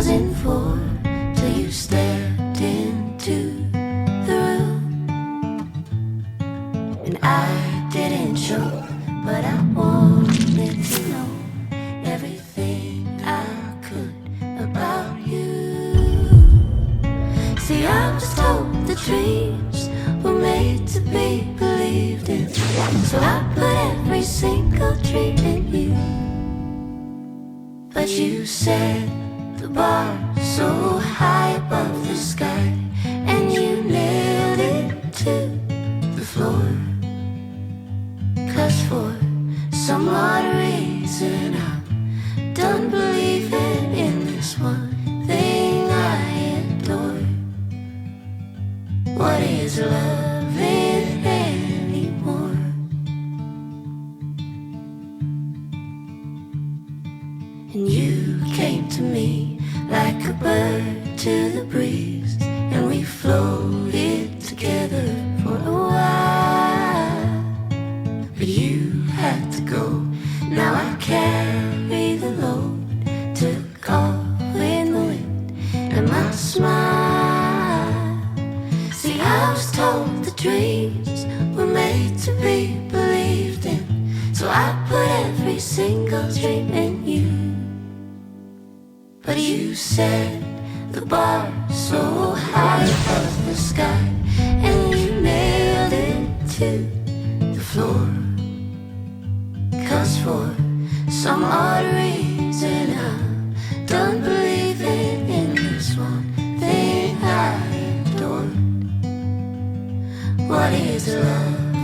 2004 till you stepped into the room. And I didn't show, but I wanted to know everything I could about you. See, I was told the dreams were made to be believed in, so I put every single dream in you. But you said the bar so high above the sky, and you nailed it to the floor. 'Cause for some odd reason I'm done believing in this one thing I adore. What is loving anymore? And you came to me like a bird to the breeze, and we floated together for a while. But you had to go, now I carry the load to call in the wind and my smile. See, I was told the dreams were made to be believed in, so I put every single dream in you. But you said the bar so high above the sky, and you nailed it to the floor. 'Cause for some odd reason I'm done believing in this one thing I adored. What is love